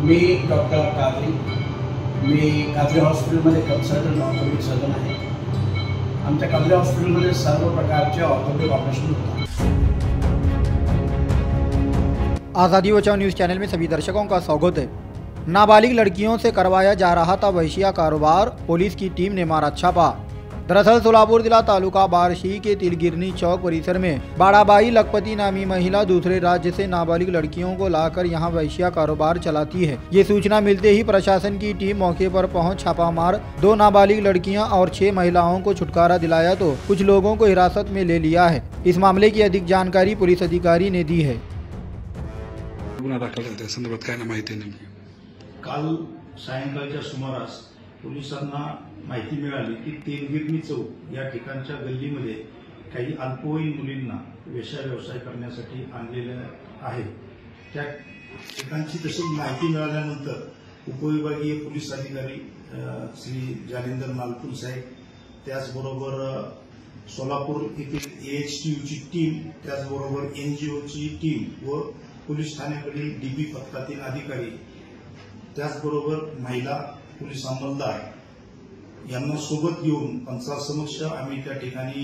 मी doctor Qadri, मी कादरी हॉस्पिटलमध्ये consultant orthopaedic surgeon आहे। आमच्या कादरी हॉस्पिटलमध्ये सर्व प्रकारचे ऑर्थोपेडिक ऑपरेशन होतात। आज़ादी बचाओ न्यूज़ चैनल में सभी दर्शकों का स्वागत है। नाबालिग लड़कियों से करवाया जा रहा था वैश्या कारोबार, पुलिस की टीम ने मारा छापा। दरअसल सोलापुर जिला तालुका बारशी के तिलगिरनी चौक परिसर में बाड़ाबाई लखपति नामी महिला दूसरे राज्य से नाबालिग लड़कियों को लाकर यहां वैश्या कारोबार चलाती है। ये सूचना मिलते ही प्रशासन की टीम मौके पर पहुंच छापा मार 2 नाबालिग लड़कियां और 6 महिलाओं को छुटकारा दिलाया तो कुछ लोगों को हिरासत में ले लिया है। इस मामले की अधिक जानकारी पुलिस अधिकारी ने दी है। काल सायंकाळच्या सुमारास पोलिसांना माहिती मिळाली की तिलगिरनी चौक या ठिकाणच्या गल्लीमध्ये काही अल्पवयीन मुलींना वेश्या व्यवसाय करण्यासाठी आणलेले आहे। त्या ठिकाणची तशी माहिती मिळाल्यानंतर उपविभागीय पोलीस अधिकारी श्री जालिंदर मालपूर साहेब, त्याचबरोबर सोलापूर येथील AHTUची टीम, त्याचबरोबर NGOची टीम व पोलीस ठाण्याकडील DB पथकातील अधिकारी, त्याचबरोबर महिला पोलीस अंमलदार यांना सोबत घेऊन पंचासमक्ष आम्ही त्या ठिकाणी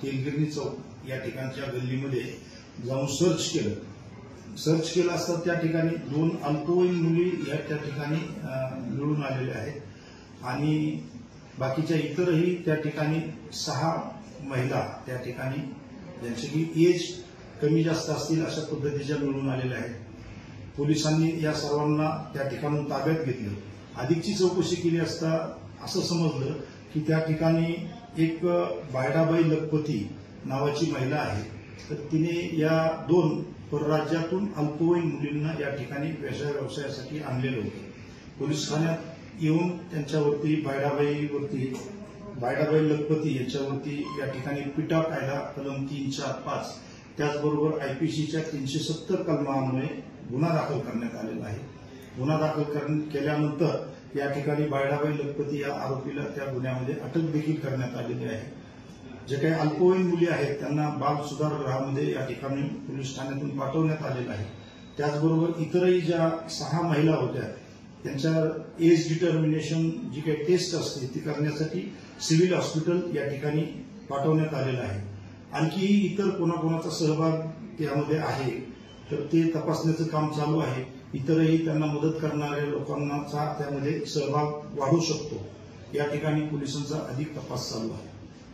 तिलगिरनी चौक या ठिकाणच्या गल्लीमध्ये जाऊन सर्च केलं असता त्या ठिकाणी 2 अल्पवयीन मुली या त्या ठिकाणी मिळून आलेल्या आहेत आणि बाकीच्या इतरही त्या ठिकाणी 6 महिला त्या ठिकाणी ज्यांची की एज कमी जास्त असतील अशा पद्धतीच्या मिळून आलेल्या आहेत। पोलिसांनी या सर्वांना त्या ठिकाणून ताब्यात घेतलं। अधिकची चौकशी केली असता असं समजलं की त्या ठिकाणी एक बायडाबाई लखपती नावाची महिला आहे, तर तिने या 2 परराज्यातून अल्पवयीन मुलींना या ठिकाणी वेश्या व्यवसायासाठी आणलेलं होतं। पोलीस ठाण्यात येऊन त्यांच्यावरती बायडाबाई लखपती यांच्यावरती या ठिकाणी पिटा कायदा कलम 345 त्याचबरोबर IPCच्या 370 कलमामुळे गुन्हा दाखल करण्यात आलेला आहे। गुन्हा दाखल केल्यानंतर या ठिकाणी बायडाबाई लखपती या आरोपीला त्या गुन्ह्यामध्ये अटक देखील करण्यात आलेली आहे। जे काही अल्पवयीन मुली आहेत त्यांना बाल सुधारगृहामध्ये या ठिकाणी पोलीस ठाण्यातून पाठवण्यात आलेलं आहे। त्याचबरोबर इतरही ज्या 6 महिला होत्या त्यांच्या एज डिटर्मिनेशन जी काही टेस्ट असते ती करण्यासाठी सिव्हिल हॉस्पिटल या ठिकाणी पाठवण्यात आलेलं आहे। आणखी इतर कोणाकोणाचा सहभाग त्यामध्ये आहे तर ते तपासण्याचं काम चालू आहे। इतरही त्यांना मदत करणाऱ्या लोकांचा त्यामध्ये सहभाग वाढू शकतो। या ठिकाणी पोलिसांचा अधिक तपास चालू आहे।